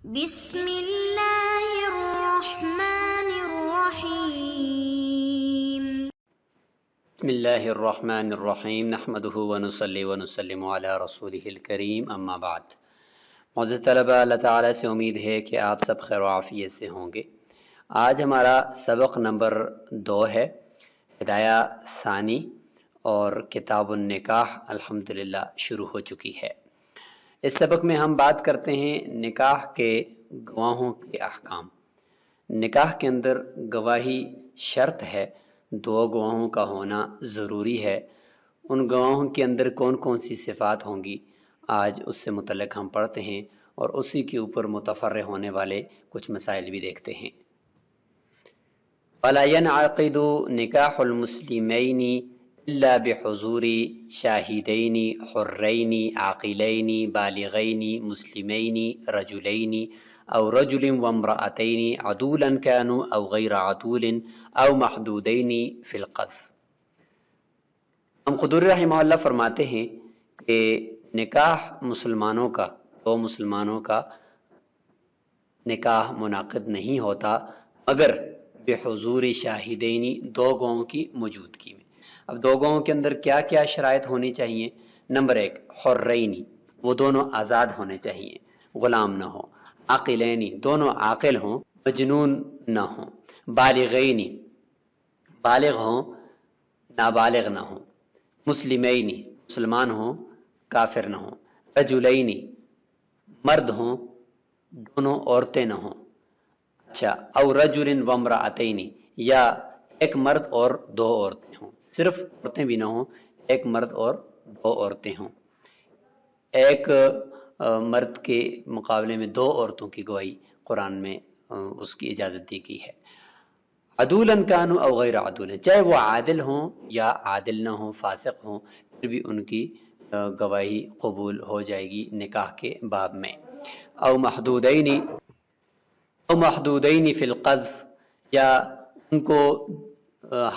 بسم اللہ الرحمن الرحیم۔ بسم اللہ الرحمن الرحیم نحمده ونصلی ونسلم علی رسولہ الکریم اما بعد۔ معزز طلبہ، اللہ تعالیٰ سے امید ہے کہ آپ سب خیر و عافیت سے ہوں گے۔ آج ہمارا سبق نمبر 2 ہے، ہدایہ ثانی، اور کتاب النکاح الحمدللہ شروع ہو چکی ہے۔ اس سبق میں ہم بات کرتے ہیں نکاح کے گواہوں کے احکام۔ نکاح کے اندر گواہی شرط ہے، 2 گواہوں کا ہونا ضروری ہے۔ ان گواہوں کے اندر کون کون سی صفات ہوں گی، آج اس سے متعلق ہم پڑھتے ہیں اور اسی کے اوپر متفرع ہونے والے کچھ مسائل بھی دیکھتے ہیں۔ وَلَا يَنْعَقِدُ نِكَاحُ الْمُسْلِمَيْنِ إِلَّا بِحُضُورِ شَاهِدَيْنِ حُرَّيْنِ عَاقِلَيْنِ بَالِغَيْنِ مُسْلِمَيْنِ رَجُلَيْنِ أو رجل وامرأتين عدولا كانوا أو غير عدول أو محدودين في القذف۔ ہم قدوری رحمہ اللہ فرماتے ہیں کہ نکاح مسلمانوں کا، 2 مسلمانوں کا نکاح منعقد نہیں ہوتا مگر بحضور شاہدین، 2 گواہوں کی موجودگی میں۔ اب 2 گواہوں کے اندر کیا کیا شرائط ہونی چاہیے؟ نمبر 1، حرینی، وہ دونوں آزاد ہونے چاہیے، غلام نہ ہو۔ عاقلینی، دونوں عاقل ہوں، مجنون نہ ہوں۔ بالغینی، بالغ ہوں، نابالغ نہ ہوں۔ مسلمینی، مسلمان ہوں، کافر نہ ہوں۔ رجلینی، مرد ہوں، دونوں عورتیں نہ ہوں۔ اچھا، او رجل وامرأتین، یا ایک مرد اور 2 عورتیں ہوں، صرف عورتیں بھی نہ ہوں، ایک مرد اور 2 عورتیں ہوں۔ ایک مرد کے مقابلے میں 2 عورتوں کی گواہی قرآن میں اس کی اجازت دی گئی ہے۔ عدولاً کانوا او غیر عدول، چاہے وہ عادل ہوں یا عادل نہ ہوں، فاسق ہوں، پھر بھی ان کی گواہی قبول ہو جائے گی نکاح کے باب میں۔ او محدودین فی القذف، یا ان کو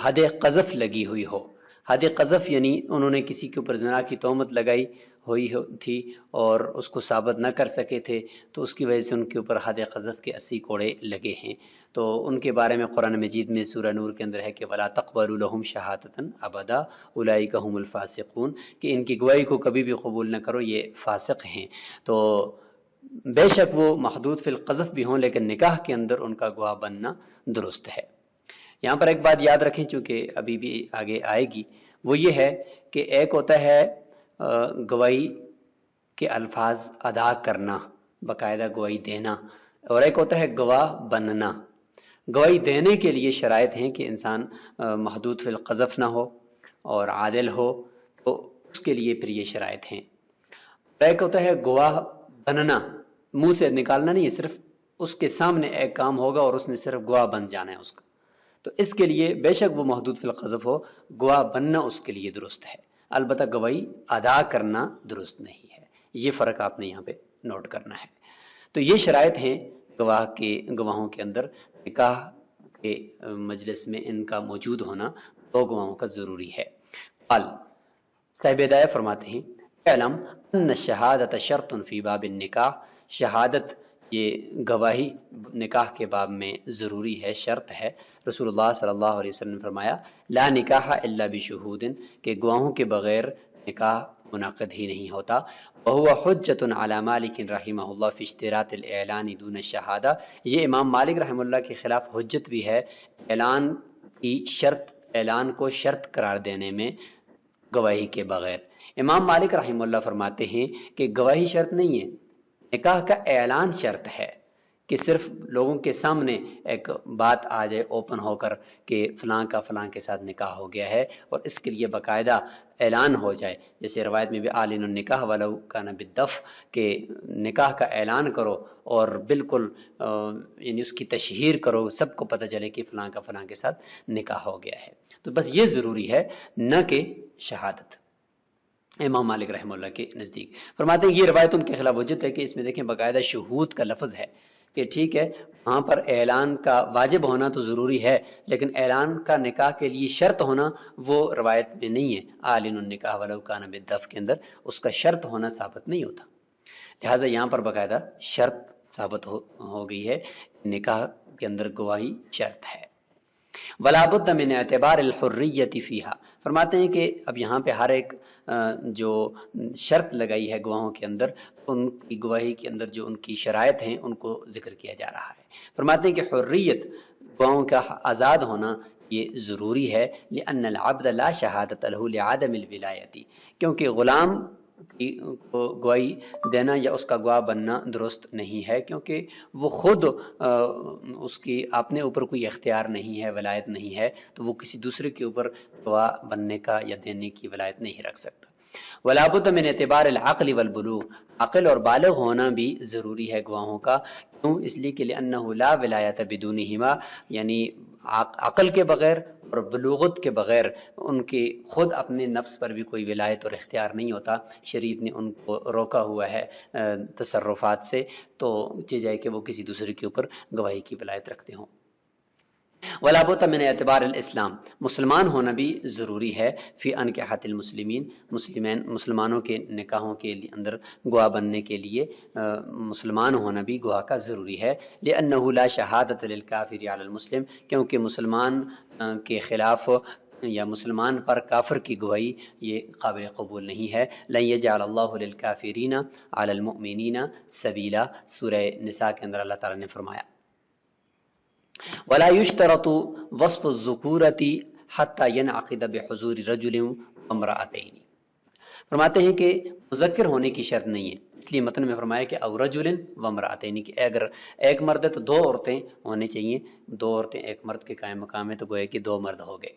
حد قذف لگی ہوئی ہو۔ حد قذف یعنی انہوں نے کسی کے اوپر زنا کی تہمت لگائی ہوئی تھی اور اس کو ثابت نہ کر سکے تھے، تو اس کی وجہ سے ان کے اوپر حد قذف کے 80 کوڑے لگے ہیں۔ تو ان کے بارے میں قرآن مجید میں سورہ نور کے اندر ہے کہ وَلَا تَقْبَلُوا لَهُمْ شَهَادَةً أَبَدًا أُولَٰئِكَ هُمُ الْفَاسِقُونَ، کہ ان کی گواہی کو کبھی بھی قبول نہ کرو، یہ فاسق ہیں۔ تو بے شک وہ محدود فی القذف بھی ہوں، لیکن نکاح کے اندر ان کا گواہ بننا درست ہے۔ یہاں پر ایک بات یاد رکھیں، چونکہ ابھی بھی آگے آئے گی، وہ یہ ہے کہ ایک ہوتا ہے گواہی کے الفاظ ادا کرنا، باقاعدہ گواہی دینا، اور ایک ہوتا ہے گواہ بننا۔ گواہی دینے کے لیے شرائط ہیں کہ انسان محدود فی القذف نہ ہو اور عادل ہو، تو اس کے لیے پھر یہ شرائط ہیں۔ ایک ہوتا ہے گواہ بننا، منہ سے نکالنا نہیں ہے، صرف اس کے سامنے ایک کام ہوگا اور اس نے صرف گواہ بن جانا ہے اس کا، تو اس کے لیے بے شک وہ محدود فی القذف ہو، گواہ بننا اس کے لیے درست ہے، البتہ گواہی ادا کرنا درست نہیں ہے۔ یہ فرق آپ نے یہاں پہ نوٹ کرنا ہے۔ تو یہ شرائط ہیں گواہوں کے اندر، نکاح کے مجلس میں ان کا موجود ہونا 2 گواہوں کا ضروری ہے۔ قال، صاحب ہدایہ فرماتے ہیں، اعلم ان الشہادۃ شرط فی باب النکاح، شہادت، یہ گواہی نکاح کے باب میں ضروری ہے، شرط ہے۔ رسول اللہ صلی اللہ علیہ وسلم نے فرمایا، لا نکاح الا بشہود، کہ گواہوں کے بغیر نکاح منعقد ہی نہیں ہوتا۔ وہو حجۃ علی مالک رحمہ اللہ فی اشتراط الاعلان دون الشہادہ، یہ امام مالک رحمہ اللہ کے خلاف حجت بھی ہے، اعلان کی شرط، اعلان کو شرط قرار دینے میں گواہی کے بغیر۔ امام مالک رحمہ اللہ فرماتے ہیں کہ گواہی شرط نہیں ہے، نکاح کا اعلان شرط ہے، کہ صرف لوگوں کے سامنے ایک بات آ جائے اوپن ہو کر کہ فلاں کا فلاں کے ساتھ نکاح ہو گیا ہے، اور اس کے لیے باقاعدہ اعلان ہو جائے، جیسے روایت میں بھی اعلنوا النکاح ولو کان بالدف، کہ نکاح کا اعلان کرو اور بالکل یعنی اس کی تشہیر کرو، سب کو پتہ چلے کہ فلاں کا فلاں کے ساتھ نکاح ہو گیا ہے۔ تو بس یہ ضروری ہے، نہ کہ شہادت، امام مالک رحمہ اللہ کے نزدیک۔ فرماتے ہیں یہ روایت ان کے خلاف حجت ہے کہ اس میں دیکھیں باقاعدہ شہود کا لفظ ہے، کہ ٹھیک ہے وہاں پر اعلان کا واجب ہونا تو ضروری ہے، لیکن اعلان کا نکاح کے لیے شرط ہونا وہ روایت میں نہیں ہے۔ اعلنوا النکاح ولو کان بالدف کے اندر اس کا شرط ہونا ثابت نہیں ہوتا، لہٰذا یہاں پر باقاعدہ شرط ثابت ہو گئی ہے، نکاح کے اندر گواہی شرط ہے۔ ولا بد من اعتبار الحریت فیہا، فرماتے ہیں کہ اب یہاں پہ ہر ایک جو شرط لگائی ہے گواہوں کے اندر، ان کی گواہی کے اندر جو ان کی شرائط ہیں ان کو ذکر کیا جا رہا ہے۔ فرماتے ہیں کہ حریت، گواہوں کا آزاد ہونا یہ ضروری ہے، لأن العبد لا شہادت له لعدم الولایت، کیونکہ غلام کو گواہی دینا یا اس کا گواہ بننا درست نہیں ہے، کیونکہ وہ خود اس کی اپنے اوپر کوئی اختیار نہیں ہے، ولایت نہیں ہے، تو وہ کسی دوسرے کے اوپر گواہ بننے کا یا دینے کی ولایت نہیں رکھ سکتا۔ ولا بد من اعتبار العقل والبلوغ، عقل اور بالغ ہونا بھی ضروری ہے گواہوں کا، کیوں؟ اس لیے کہ لأنه لا ولایت بدونہما، یعنی عقل کے بغیر اور بلوغت کے بغیر ان کے خود اپنے نفس پر بھی کوئی ولایت اور اختیار نہیں ہوتا۔ شریعت نے ان کو روکا ہوا ہے تصرفات سے، تو چیز ہے کہ وہ کسی دوسرے کے اوپر گواہی کی ولایت رکھتے ہوں۔ ولا بد من اعتبار الاسلام، مسلمان ہونا بھی ضروری ہے، فی انکحۃ المسلمین، مسلمانوں کے نکاحوں کے اندر گواہ بننے کے لیے مسلمان ہونا بھی گواہ کا ضروری ہے، لأنه لا شہادت للکافر علی المسلم، کیونکہ مسلمان کے خلاف یا مسلمان پر کافر کی گواہی یہ قابل قبول نہیں ہے۔ لن یجعل اللہ للکافرین علی المؤمنین سبیلا، سورہ نساء کے اندر اللہ تعالیٰ نے فرمایا۔ ولا يشترط وصف الذکورۃ حتى ينعقد بحضور رجل وامرأتین، فرماتے ہیں کہ مذکر ہونے کی شرط نہیں ہے، اس لیے متن میں فرمایا کہ او رجل وامرأتین، کہ اگر ایک مرد ہے تو دو عورتیں ہونے چاہیے، دو عورتیں ایک مرد کے قائم مقام ہے تو گویا کہ دو مرد ہو گئے۔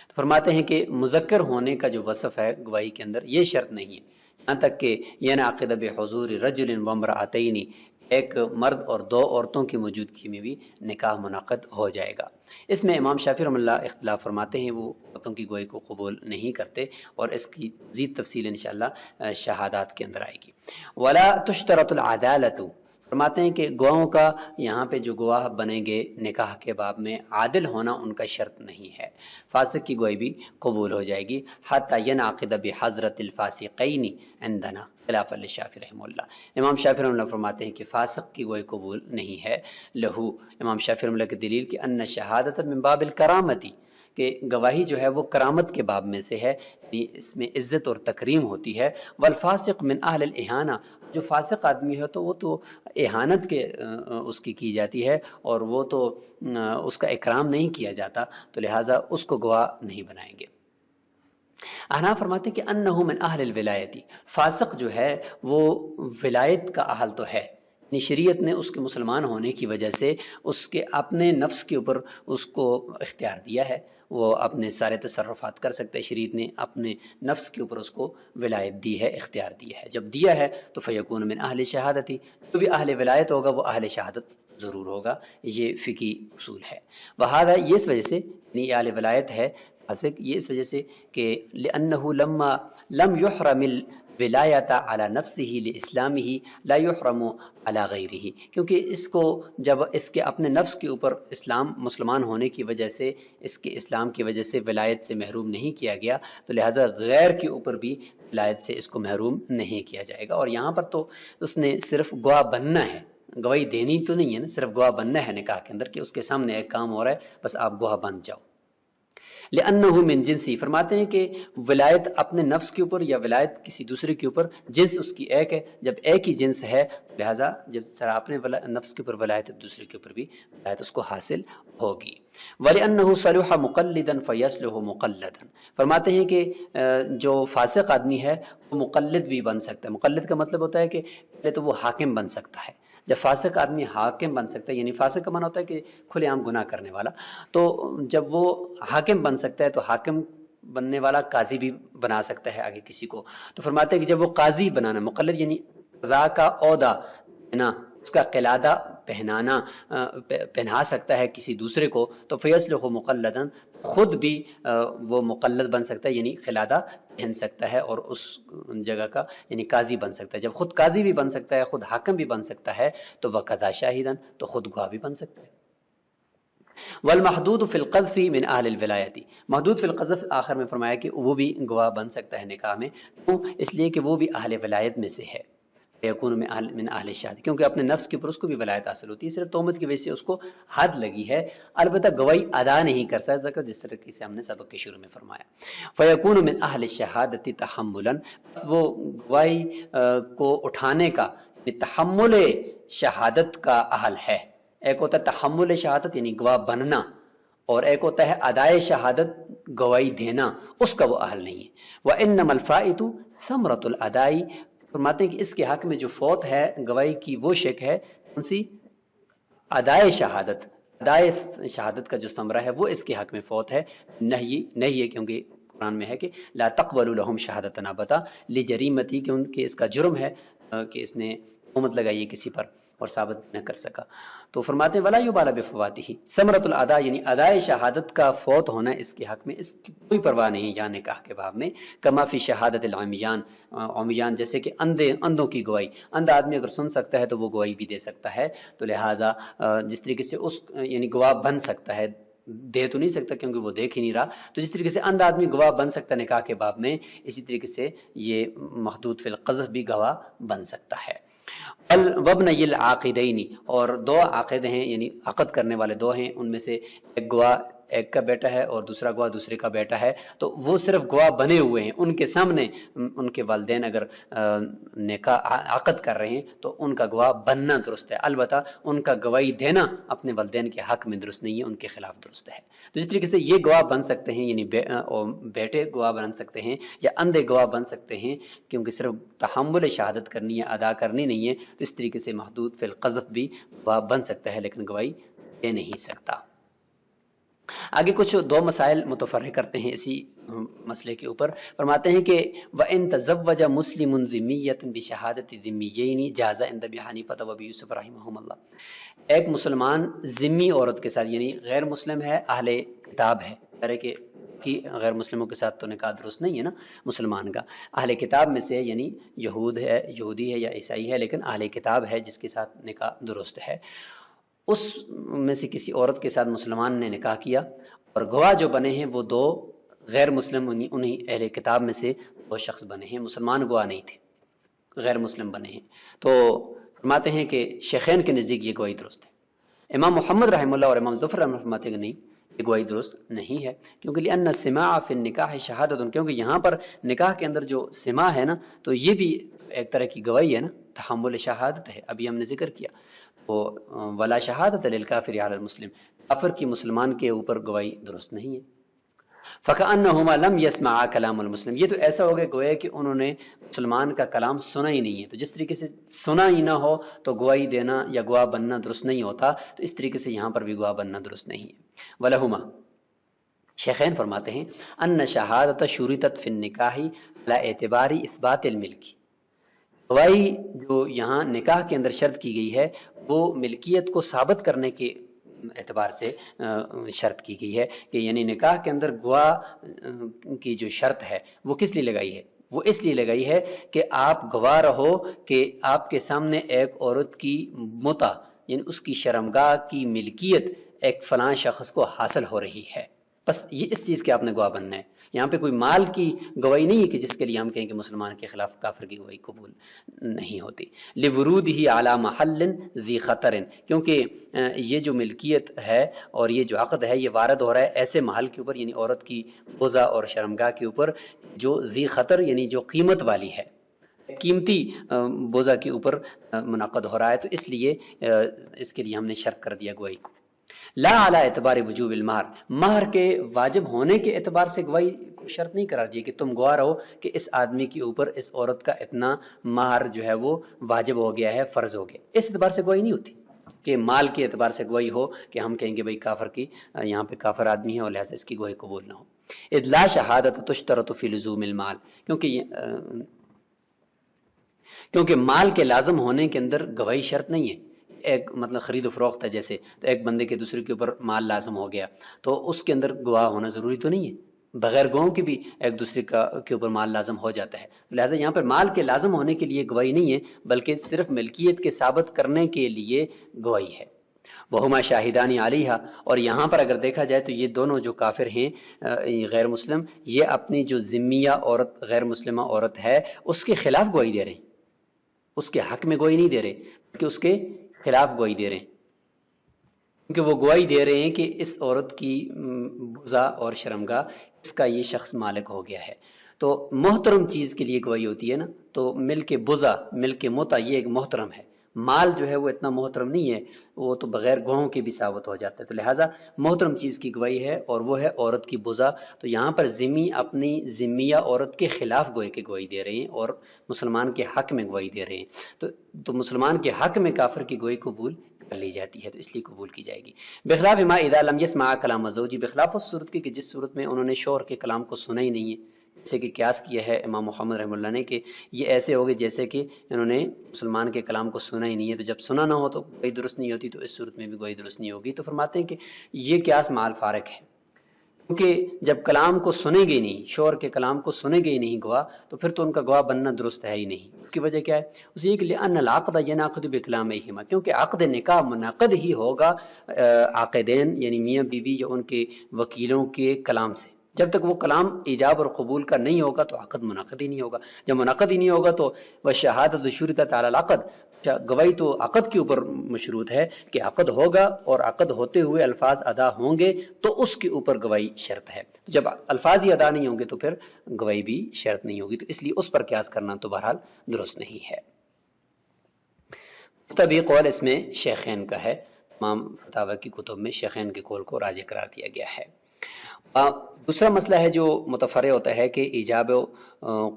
تو فرماتے ہیں کہ مذکر ہونے کا جو وصف ہے گواہی کے اندر یہ شرط نہیں ہے، یہاں تک کہ ينعقد بحضور رجل وامرأتین، ایک مرد اور دو عورتوں کی موجودگی میں بھی نکاح منعقد ہو جائے گا۔ اس میں امام شافعی رحمہ اللہ اختلاف فرماتے ہیں، وہ عورتوں کی گواہی کو قبول نہیں کرتے، اور اس کی مزید تفصیل انشاءاللہ شہادات کے اندر آئے گی۔ ولا تشترط العدالۃ، فرماتے ہیں کہ گواہوں کا یہاں پہ جو گواہ بنیں گے نکاح کے باب میں عادل ہونا ان کا شرط نہیں ہے، فاسق کی گواہی بھی قبول ہو جائے گی۔ حتی ینعقد بحضرۃ الفاسقین عندنا خلاف للشافعی رحمہ اللہ، امام شافعی رحمہ اللہ فرماتے ہیں کہ فاسق کی گواہی قبول نہیں ہے۔ لہو، امام شافعی رحمہ اللہ کی دلیل کہ ان شہادت من باب الکرامتی، کہ گواہی جو ہے وہ کرامت کے باب میں سے ہے، یعنی اس میں عزت اور تکریم ہوتی ہے۔ والفاسق من اہل الاہانہ، جو فاسق آدمی ہے تو وہ تو اہانت کے اس کی جاتی ہے، اور وہ تو اس کا اکرام نہیں کیا جاتا، تو لہٰذا اس کو گواہ نہیں بنائیں گے۔ احناف فرماتے ہیں کہ انہ من اہل الولایتی، فاسق جو ہے وہ ولایت کا اہل تو ہے، یعنی شریعت نے اس کے مسلمان ہونے کی وجہ سے اس کے اپنے نفس کے اوپر اس کو اختیار دیا ہے، وہ اپنے سارے تصرفات کر سکتے ہیں، شریعت نے اپنے نفس کے اوپر اس کو ولایت دی ہے، اختیار دیا ہے۔ جب دیا ہے تو فیکون من اہل شہادتی، جو بھی اہل ولایت ہوگا وہ اہل شہادت ضرور ہوگا، یہ فقہی اصول ہے۔ وہذا، یہ اس وجہ سے یعنی اہل ولایت ہے فاسق، یہ اس وجہ سے کہ لأنه لما لم يحرم الولایت علی نفسہ لاسلامہ لا یحرم علی غیرہ، کیونکہ اس کو جب اس کے اپنے نفس کے اوپر اسلام مسلمان ہونے کی وجہ سے، اس کے اسلام کی وجہ سے ولایت سے محروم نہیں کیا گیا، تو لہٰذا غیر کے اوپر بھی ولایت سے اس کو محروم نہیں کیا جائے گا۔ اور یہاں پر تو اس نے صرف گواہ بننا ہے، گواہی دینی تو نہیں ہے نا، صرف گواہ بننا ہے نکاح کے اندر، کہ اس کے سامنے ایک کام ہو رہا ہے، بس آپ گواہ بن جاؤ۔ لأنه من جنسی، فرماتے ہیں کہ ولایت اپنے نفس کے اوپر یا ولایت کسی دوسرے کے اوپر، جنس اس کی ایک ہے، جب ایک ہی جنس ہے لہذا جب سر اپنے نفس کے اوپر ولایت دوسرے کے اوپر بھی ولایت اس کو حاصل ہوگی۔ وَلِأَنَّهُ صَلُحَ مُقَلِّدًا فَيَصْلُحُ مُقَلَّدًا، فرماتے ہیں کہ جو فاسق آدمی ہے وہ مقلد بھی بن سکتا ہے۔ مقلد کا مطلب ہوتا ہے کہ پہلے تو وہ حاکم بن سکتا ہے، جب فاسق آدمی حاکم بن سکتا ہے، یعنی فاسق کا معنی ہوتا ہے کہ کھلے عام گناہ کرنے والا، تو جب وہ حاکم بن سکتا ہے تو حاکم بننے والا قاضی بھی بنا سکتا ہے آگے کسی کو۔ تو فرماتے ہیں کہ جب وہ قاضی بنانا، مقلد یعنی قضاء کا عہدہ نا، اس کا قلادہ پہنا سکتا ہے کسی دوسرے کو، تو فیصلہ مقلدن، خود بھی وہ مقلد بن سکتا ہے، یعنی قلادہ پہن سکتا ہے اور اس جگہ کا یعنی قاضی بن سکتا ہے۔ جب خود قاضی بھی بن سکتا ہے، خود حاکم بھی بن سکتا ہے، تو وقضا شاہدن، تو خود گواہ بھی بن سکتا ہے۔ والمحدود فی القذف من اہل الولایتی، محدود فی القذف آخر میں فرمایا کہ وہ بھی گواہ بن سکتا ہے نکاح میں، کیوں؟ اس لیے کہ وہ بھی اہل ولایت میں سے ہے۔ یکون من اہل الشہادہ، کیونکہ اپنے نفس کے اوپر اس کو بھی ولایت حاصل ہوتی ہے، صرف تہمت کی وجہ سے اس کو حد لگی ہے، البتہ گواہی ادا نہیں کر سکتا، جس طرح سے ہم نے سبق کے شروع میں فرمایا۔ فیکون من اہل الشہادۃ تحملا، بس وہ گواہی کو اٹھانے کا، تحمل شہادت کا اہل ہے۔ ایک ہوتا ہے تحمل شہادت یعنی گواہ بننا، اور ایک ہوتا ہے ادائے شہادت گواہی دینا، اس کا وہ اہل نہیں ہے۔ وانما الفائت ثمرۃ الادائی، فرماتے ہیں کہ اس کے حق میں جو فوت ہے گواہی کی وہ شک ہے، کون سی؟ ادائے شہادت، ادائے شہادت کا جو ثمرہ ہے وہ اس کے حق میں فوت ہے، نہیں ہے، کیونکہ قرآن میں ہے کہ لا تقبلوا لهم شہادۃ ابدا لجریمتی، کیونکہ اس کا جرم ہے کہ اس نے تہمت لگائی ہے کسی پر اور ثابت نہ کر سکا۔ تو فرماتے ہیں ولا یبالی بفواتہ، ثمرۃ الادا یعنی ادائے شہادت کا فوت ہونا اس کے حق میں اس کی کوئی پرواہ نہیں ہے، یا نکاح کے باب میں، کما فی شہادت العمیان، عمیان جیسے کہ اندھوں کی گواہی، اندھا آدمی اگر سن سکتا ہے تو وہ گواہی بھی دے سکتا ہے، تو لہٰذا جس طریقے سے اس یعنی گواہ بن سکتا ہے، دے تو نہیں سکتا کیونکہ وہ دیکھ ہی نہیں رہا، تو جس طریقے سے اندھا آدمی گواہ بن سکتا ہے نکاح کے باب میں، اسی طریقے سے یہ محدود فی القذف بھی گواہ بن سکتا ہے۔ وابنی العاقدین، اور دو عاقد ہیں یعنی عقد کرنے والے دو ہیں، ان میں سے ایک گواہ ایک کا بیٹا ہے اور دوسرا گواہ دوسرے کا بیٹا ہے، تو وہ صرف گواہ بنے ہوئے ہیں، ان کے سامنے ان کے والدین اگر نکاح عقد کر رہے ہیں تو ان کا گواہ بننا درست ہے، البتہ ان کا گواہی دینا اپنے والدین کے حق میں درست نہیں ہے، ان کے خلاف درست ہے۔ تو جس طریقے سے یہ گواہ بن سکتے ہیں یعنی بیٹے گواہ بن سکتے ہیں یا اندھے گواہ بن سکتے ہیں، کیونکہ صرف تحمل شہادت کرنی ہے، ادا کرنی نہیں ہے، تو اس طریقے سے محدود فی القذف بھی گواہ بن سکتا ہے لیکن گواہی دے نہیں سکتا۔ آگے کچھ دو مسائل متفرع کرتے ہیں اسی مسئلے کے اوپر، فرماتے ہیں کہ وَإِن تَزَوَّجَ مُسْلِمٌ ذِمِّيَّةً بِشَهَادَةِ ذِمِّيَّيْنِ جَازَ عِندَ أَبِي حنیفہ وأبی یوسف رحمہم اللہ، ایک مسلمان ذمی عورت کے ساتھ یعنی غیر مسلم ہے، اہل کتاب ہے، کہ غیر مسلموں کے ساتھ تو نکاح درست نہیں ہے نا مسلمان کا، اہل کتاب میں سے یعنی یہودی ہے یا عیسائی ہے لیکن اہل کتاب ہے جس کے ساتھ نکاح درست ہے، اس میں سے کسی عورت کے ساتھ مسلمان نے نکاح کیا اور گواہ جو بنے ہیں وہ دو غیر مسلم انہی اہل کتاب میں سے دو شخص بنے ہیں، مسلمان گواہ نہیں تھے، غیر مسلم بنے ہیں، تو فرماتے ہیں کہ شیخین کے نزدیک یہ گواہی درست ہے۔ امام محمد رحمہ اللہ اور امام ظفر رحمہ فرماتے ہیں کہ نہیں، یہ گواہی درست نہیں ہے، کیونکہ لأن السماع فی النکاح شہادت، کیونکہ یہاں پر نکاح کے اندر جو سماع ہے نا تو یہ بھی ایک طرح کی گواہی ہے نا، تحمل شہادت ہے، ابھی ہم نے ذکر کیا، ولا شہادت للکافر علی المسلم، کافر کی مسلمان کے اوپر گواہی درست نہیں ہے۔ فکأنہما لم یسمعا کلام المسلم، یہ تو ایسا ہو گیا گویا کہ انہوں نے مسلمان کا کلام سنا ہی نہیں ہے، تو جس طریقے سے سنا ہی نہ ہو تو گواہی دینا یا گواہ بننا درست نہیں ہوتا، تو اس طریقے سے یہاں پر بھی گواہ بننا درست نہیں ہے۔ ولہما، شیخین فرماتے ہیں ان شہادت شرطت فی النکاح علی اعتبار اثبات الملک، گواہی جو یہاں نکاح کے اندر شرط کی گئی ہے وہ ملکیت کو ثابت کرنے کے اعتبار سے شرط کی گئی ہے، کہ یعنی نکاح کے اندر گواہ کی جو شرط ہے وہ کس لیے لگائی ہے؟ وہ اس لیے لگائی ہے کہ آپ گواہ رہو کہ آپ کے سامنے ایک عورت کی متع یعنی اس کی شرمگاہ کی ملکیت ایک فلاں شخص کو حاصل ہو رہی ہے، بس یہ اس چیز کے آپ نے گواہ بننا ہے، یہاں پہ کوئی مال کی گواہی نہیں ہے کہ جس کے لیے ہم کہیں کہ مسلمان کے خلاف کافر کی گواہی قبول نہیں ہوتی۔ لِوُرُودِهِ عَلَى مَحَلٍ ذِي خَطَرٍ، کیونکہ یہ جو ملکیت ہے اور یہ جو عقد ہے یہ وارد ہو رہا ہے ایسے محل کے اوپر یعنی عورت کی بوزہ اور شرمگاہ کے اوپر جو ذی خطر یعنی جو قیمت والی ہے، قیمتی بوزہ کے اوپر منعقد ہو رہا ہے، تو اس لیے اس کے لیے ہم نے شرط کر دیا گواہی کو۔ لا علی اعتبار وجوب المہر، مہر کے واجب ہونے کے اعتبار سے گواہی کو شرط نہیں قرار دیا کہ تم گواہ رہو کہ اس آدمی کے اوپر اس عورت کا اتنا مہر جو ہے وہ واجب ہو گیا ہے، فرض ہو گیا، اس اعتبار سے گواہی نہیں ہوتی کہ مال کے اعتبار سے گواہی ہو کہ ہم کہیں گے بھئی کافر کی یہاں پہ کافر آدمی ہے اور لہٰذا اس کی گواہی قبول نہ ہو۔ اذ لا شہادت تشترط فی لزوم المال، کیونکہ مال کے لازم ہونے کے اندر گواہی شرط نہیں ہے، ایک مطلب خرید و فروخت ہے جیسے، تو ایک بندے کے دوسرے کے اوپر مال لازم ہو گیا تو اس کے اندر گواہ ہونا ضروری تو نہیں ہے، بغیر گواہوں کے بھی ایک دوسرے کے اوپر مال لازم ہو جاتا ہے، لہٰذا یہاں پر مال کے لازم ہونے کے لیے گواہی نہیں ہے بلکہ صرف ملکیت کے ثابت کرنے کے لیے گواہی ہے۔ وہما شاہدانی علیہ، اور یہاں پر اگر دیکھا جائے تو یہ دونوں جو کافر ہیں غیر مسلم، یہ اپنی جو ذمیہ عورت غیر مسلمہ عورت ہے اس کے خلاف گواہی دے رہے ہیں، اس کے حق میں گواہی نہیں دے رہے کہ اس کے خلاف گواہی دے رہے ہیں، کیونکہ وہ گواہی دے رہے ہیں کہ اس عورت کی بزا اور شرمگاہ اس کا یہ شخص مالک ہو گیا ہے۔ تو محترم چیز کے لیے گواہی ہوتی ہے نا، تو ملک بزا، ملک متع یہ ایک محترم ہے، مال جو ہے وہ اتنا محترم نہیں ہے، وہ تو بغیر گواہوں کے بھی ثابت ہو جاتا ہے، تو لہٰذا محترم چیز کی گواہی ہے اور وہ ہے عورت کی بزا۔ تو یہاں پر ذمی اپنی ذمیہ عورت کے خلاف گوئے کے گواہی دے رہے ہیں اور مسلمان کے حق میں گواہی دے رہے ہیں، تو مسلمان کے حق میں کافر کی گواہی قبول کر لی جاتی ہے، تو اس لیے قبول کی جائے گی۔ بخلاف ما اذا لم يسمع کلام زوجی، بخلاف اس صورت کی کہ جس صورت میں انہوں نے شوہر کے کلام کو سنا ہی نہیں ہے، جیسے کہ قیاس کیا ہے امام محمد رحمہ اللہ نے کہ یہ ایسے ہوگے جیسے کہ انہوں نے مسلمان کے کلام کو سنا ہی نہیں ہے، تو جب سنا نہ ہو تو گواہی درست نہیں ہوتی، تو اس صورت میں بھی گواہی درست نہیں ہوگی۔ تو فرماتے ہیں کہ یہ قیاس مع الفارق ہے، کیونکہ جب کلام کو سنے گے نہیں، شوہر کے کلام کو سنے گے ہی نہیں گواہ، تو پھر تو ان کا گواہ بننا درست ہے ہی نہیں۔ اس کی وجہ کیا ہے؟ اس یہ کہ لأن العقد ينعقد بكلامهما، کیونکہ عقد نکاح منعقد ہی ہوگا عاقدین یعنی میاں بیوی یا ان کے وکیلوں کے کلام سے۔ جب تک وہ کلام ایجاب اور قبول کا نہیں ہوگا تو عقد منعقد ہی نہیں ہوگا۔ جب منعقد ہی نہیں ہوگا تو وشہادۃ شرطت علی العقد، گواہی تو عقد کے اوپر مشروط ہے کہ عقد ہوگا اور عقد ہوتے ہوئے الفاظ ادا ہوں گے تو اس کے اوپر گواہی شرط ہے۔ جب الفاظ ہی ادا نہیں ہوں گے تو پھر گواہی بھی شرط نہیں ہوگی، تو اس لیے اس پر قیاس کرنا تو بہرحال درست نہیں ہے۔ مستبی قول اس میں شیخین کا ہے، تمام فتاوی کی کتب میں شیخین کے قول کو راجح قرار دیا گیا ہے۔ دوسرا مسئلہ ہے جو متفرع ہوتا ہے کہ ایجاب و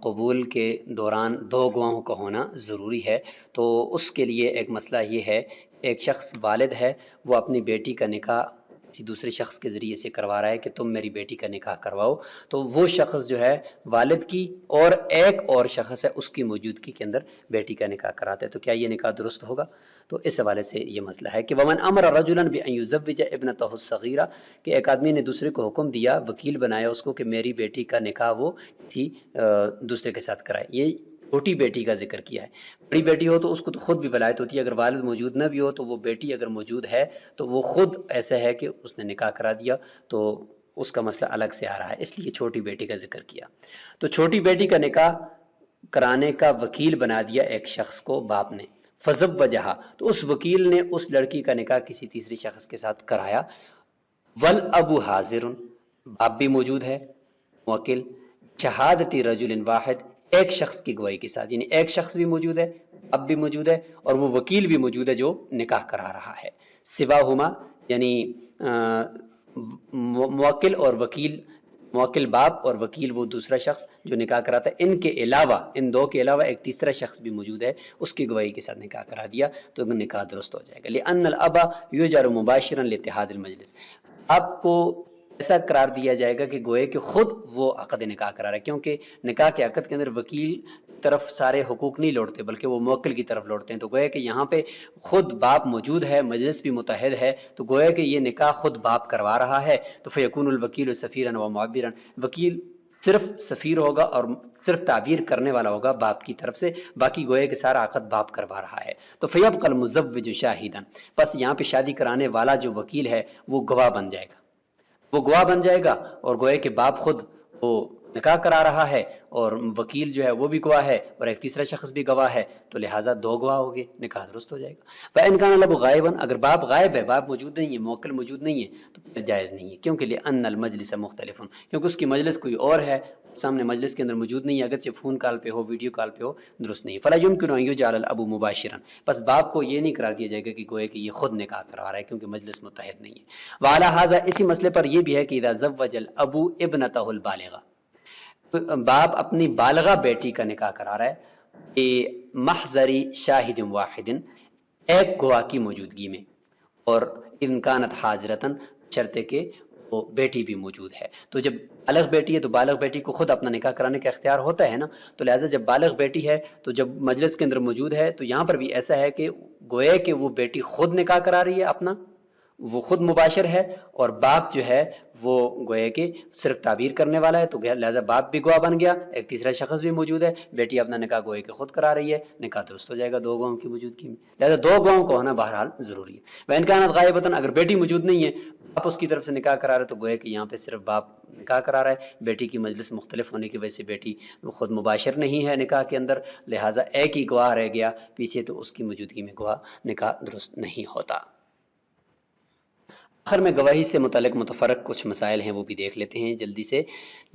قبول کے دوران دو گواہوں کا ہونا ضروری ہے، تو اس کے لیے ایک مسئلہ یہ ہے، ایک شخص والد ہے، وہ اپنی بیٹی کا نکاح کسی دوسرے شخص کے ذریعے سے کروا رہا ہے کہ تم میری بیٹی کا نکاح کرواؤ، تو وہ شخص جو ہے والد کی اور ایک اور شخص ہے اس کی موجودگی کے اندر بیٹی کا نکاح کراتا ہے، تو کیا یہ نکاح درست ہوگا؟ تو اس حوالے سے یہ مسئلہ ہے کہ ومن امر رجلا بان یزوج ابنته الصغیرہ، کہ ایک آدمی نے دوسرے کو حکم دیا، وکیل بنایا اس کو کہ میری بیٹی کا نکاح وہ کسی دوسرے کے ساتھ کرائے۔ یہ چھوٹی بیٹی کا ذکر کیا ہے، بڑی بیٹی ہو تو اس کو تو خود بھی ولایت ہوتی ہے، اگر والد موجود نہ بھی ہو تو وہ بیٹی اگر موجود ہے تو وہ خود ایسا ہے کہ اس نے نکاح کرا دیا، تو اس کا مسئلہ الگ سے آ رہا ہے، اس لیے چھوٹی بیٹی کا ذکر کیا۔ تو چھوٹی بیٹی کا نکاح کرانے کا وکیل بنا دیا ایک شخص کو باپ نے، فزوجہا، تو اس وکیل نے اس لڑکی کا نکاح کسی تیسری شخص کے ساتھ کرایا، والابو حاضر، باپ بھی موجود ہے، موکل، شہادتی رجل واحد، ایک شخص کی گواہی کے ساتھ، یعنی ایک شخص بھی موجود ہے، اب بھی موجود ہے، اور وہ وکیل بھی موجود ہے جو نکاح کرا رہا ہے۔ سواہما یعنی موکل اور وکیل، موکل باپ اور وکیل وہ دوسرا شخص جو نکاح کراتا ہے، ان کے علاوہ، ان دو کے علاوہ ایک تیسرا شخص بھی موجود ہے، اس کی گواہی کے ساتھ نکاح کرا دیا تو نکاح درست ہو جائے گا۔ لأن الاب یجر مباشرا لاتحاد المجلس، آپ کو ایسا قرار دیا جائے گا کہ گوئے کہ خود وہ عقد نکاح کرا رہا ہے، کیونکہ نکاح کے عقد کے اندر وکیل طرف سارے حقوق نہیں لوٹتے بلکہ وہ موکل کی طرف لوٹتے ہیں، تو گویا کہ یہاں پہ خود باپ موجود ہے، مجلس بھی متحد ہے، تو گویا کہ یہ نکاح خود باپ کروا رہا ہے، تو فیکون الوکیل سفیرا و معبرا، وکیل صرف سفیر ہوگا اور صرف تعبیر کرنے والا ہوگا باپ کی طرف سے، باقی گویا کہ سارا عقد باپ کروا رہا ہے۔ تو فیبقى المزوج شاہدا، بس یہاں پہ شادی کرانے والا جو وکیل ہے وہ گواہ بن جائے گا، وہ گواہ بن جائے گا، اور گویا کہ باپ خود وہ نکاح کرا رہا ہے اور وکیل جو ہے وہ بھی گواہ ہے اور ایک تیسرا شخص بھی گواہ ہے، تو لہٰذا دو گواہ ہو گئے، نکاح درست ہو جائے گا۔ فإن كان الأب غائبا، اگر باپ غائب ہے، باپ موجود نہیں ہے، موکل موجود نہیں ہے، تو پھر جائز نہیں ہے، کیونکہ لأن المجلس مختلف، کیونکہ اس کی مجلس کوئی اور ہے، سامنے مجلس کے اندر موجود نہیں ہے، اگرچہ فون کال پہ ہو، ویڈیو کال پہ ہو، درست نہیں ہے۔ فلا يمكن ان يجعل الأب مباشرا، بس باپ کو یہ نہیں قرار دیا جائے گا کہ گویا کہ یہ خود نکاح کروا رہا ہے، کیونکہ مجلس متحد نہیں ہے۔ وعلى هذا، اسی مسئلے پر یہ بھی ہے کہ اذا زوج الأب ابنته البالغة، باپ اپنی بالغہ بیٹی کا نکاح کرا رہا ہے محضر شاہد واحد، ایک گواہ کی موجودگی میں، اور ان کانت حاضرتن، شرط کہ وہ بیٹی بھی موجود ہے، تو جب بالغ بیٹی ہے تو بالغ بیٹی کو خود اپنا نکاح کرانے کا اختیار ہوتا ہے نا، تو لہٰذا جب بالغ بیٹی ہے تو جب مجلس کے اندر موجود ہے تو یہاں پر بھی ایسا ہے کہ گویا کہ وہ بیٹی خود نکاح کرا رہی ہے اپنا، وہ خود مباشر ہے اور باپ جو ہے وہ گویا کہ صرف تعبیر کرنے والا ہے، تو لہٰذا باپ بھی گواہ بن گیا، ایک تیسرا شخص بھی موجود ہے، بیٹی اپنا نکاح گویا کہ خود کرا رہی ہے، نکاح درست ہو جائے گا دو گواہوں کی موجودگی میں، لہٰذا دو گواہوں کو ہونا بہرحال ضروری ہے۔ وَإِنْ كَانَتْ غَائِبَةً، اگر بیٹی موجود نہیں ہے، باپ اس کی طرف سے نکاح کرا رہا ہے، تو گویا کہ یہاں پہ صرف باپ نکاح کرا رہا ہے، بیٹی کی مجلس مختلف ہونے کی وجہ سے بیٹی خود مباشر نہیں ہے نکاح کے اندر، لہٰذا ایک ہی گواہ رہ گیا پیچھے، تو اس کی موجودگی میں نکاح درست نہیں ہوتا۔ آخر میں گواہی سے متعلق متفرق کچھ مسائل ہیں، وہ بھی دیکھ لیتے ہیں جلدی سے۔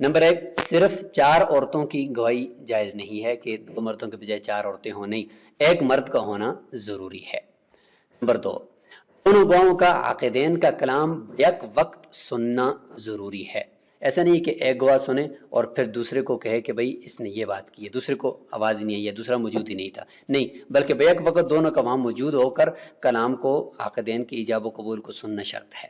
نمبر 1، صرف 4 عورتوں کی گواہی جائز نہیں ہے کہ 2 مردوں کے بجائے 4 عورتیں ہوں، نہیں، ایک مرد کا ہونا ضروری ہے۔ نمبر 2، دونوں گواہوں کا عاقدین کا کلام یک وقت سننا ضروری ہے۔ ایسا نہیں کہ ایک گواہ سنے اور پھر دوسرے کو کہے کہ بھئی اس نے یہ بات کی ہے، دوسرے کو آواز ہی نہیں آئی ہے، دوسرا موجود ہی نہیں تھا، نہیں، بلکہ بیک وقت دونوں کا وہاں موجود ہو کر کلام کو، عاقدین کے ایجاب و قبول کو سننا شرط ہے۔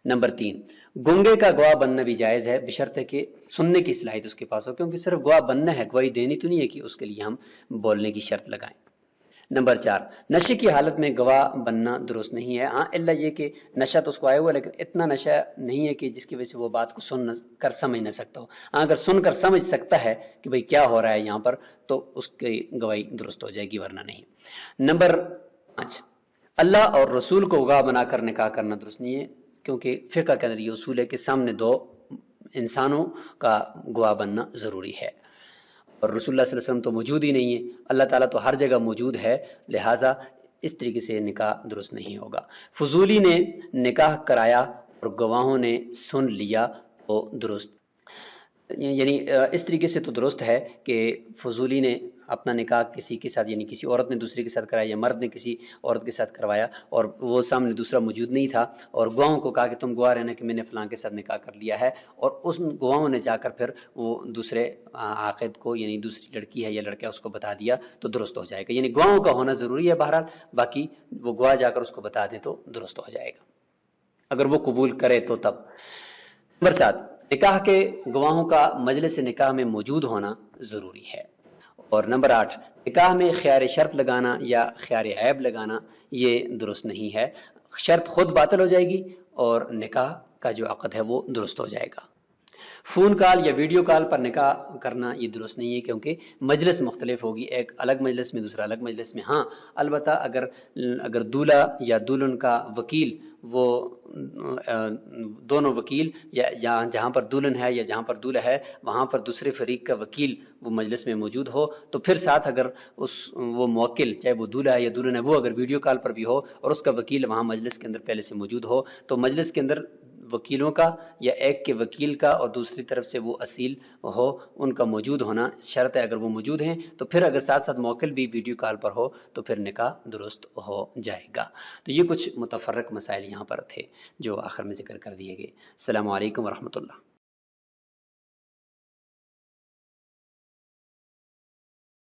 نمبر 3، گنگے کا گواہ بننا بھی جائز ہے بشرط کہ سننے کی صلاحیت اس کے پاس ہو، کیونکہ صرف گواہ بننا ہے، گواہی دینی تو نہیں ہے کہ اس کے لیے ہم بولنے کی شرط لگائیں۔ نمبر 4، نشے کی حالت میں گواہ بننا درست نہیں ہے، ہاں الا یہ کہ نشہ تو اس کو آیا ہوا، لیکن اتنا نشہ نہیں ہے کہ جس کی وجہ سے وہ بات کو سن کر سمجھ نہ سکتا ہو، ہاں اگر سن کر سمجھ سکتا ہے کہ بھئی کیا ہو رہا ہے یہاں پر، تو اس کی گواہی درست ہو جائے گی، ورنہ نہیں۔ نمبر 5، اللہ اور رسول کو گواہ بنا کر نکاح کرنا درست نہیں ہے، کیونکہ فقہ کے اندر یہ اصول ہے کہ سامنے 2 انسانوں کا گواہ بننا ضروری ہے، اور رسول اللہ صلی اللہ علیہ وسلم تو موجود ہی نہیں ہے، اللہ تعالیٰ تو ہر جگہ موجود ہے، لہٰذا اس طریقے سے نکاح درست نہیں ہوگا۔ فضولی نے نکاح کرایا اور گواہوں نے سن لیا تو درست، یعنی اس طریقے سے تو درست ہے کہ فضولی نے اپنا نکاح کسی کے ساتھ، یعنی کسی عورت نے دوسرے کے ساتھ کرایا یا مرد نے کسی عورت کے ساتھ کروایا اور وہ سامنے دوسرا موجود نہیں تھا، اور گواہوں کو کہا کہ تم گواہ رہنا کہ میں نے فلاں کے ساتھ نکاح کر لیا ہے، اور اس گواہوں نے جا کر پھر وہ دوسرے عاقد کو، یعنی دوسری لڑکی ہے یا لڑکا اس کو بتا دیا تو درست ہو جائے گا، یعنی گواہوں کا ہونا ضروری ہے بہرحال، باقی وہ گواہ جا کر اس کو بتا دیں تو درست ہو جائے گا اگر وہ قبول کرے تو تب۔ نمبر 7، نکاح کے گواہوں کا مجلس نکاح میں موجود ہونا ضروری ہے۔ اور نمبر 8، نکاح میں خیار شرط لگانا یا خیار عیب لگانا یہ درست نہیں ہے، شرط خود باطل ہو جائے گی اور نکاح کا جو عقد ہے وہ درست ہو جائے گا۔ فون کال یا ویڈیو کال پر نکاح کرنا یہ درست نہیں ہے، کیونکہ مجلس مختلف ہوگی، ایک الگ مجلس میں دوسرا الگ مجلس میں، ہاں البتہ اگر دولہا یا دلہن کا وکیل، وہ دونوں وکیل یا جہاں پر دلہن ہے یا جہاں پر دولہا ہے وہاں پر دوسرے فریق کا وکیل وہ مجلس میں موجود ہو، تو پھر ساتھ اگر وہ موکل، چاہے وہ دولہا ہے یا دلہن ہے، وہ اگر ویڈیو کال پر بھی ہو اور اس کا وکیل وہاں مجلس کے اندر پہلے سے موجود ہو، تو مجلس کے اندر وکیلوں کا یا ایک کے وکیل کا اور دوسری طرف سے وہ اصیل ہو، ان کا موجود ہونا شرط ہے۔ اگر وہ موجود ہیں تو پھر اگر ساتھ ساتھ موکل بھی ویڈیو کال پر ہو تو پھر نکاح درست ہو جائے گا۔ تو یہ کچھ متفرق مسائل یہاں پر تھے جو آخر میں ذکر کر دیے گئے۔ السلام علیکم ورحمۃ اللہ۔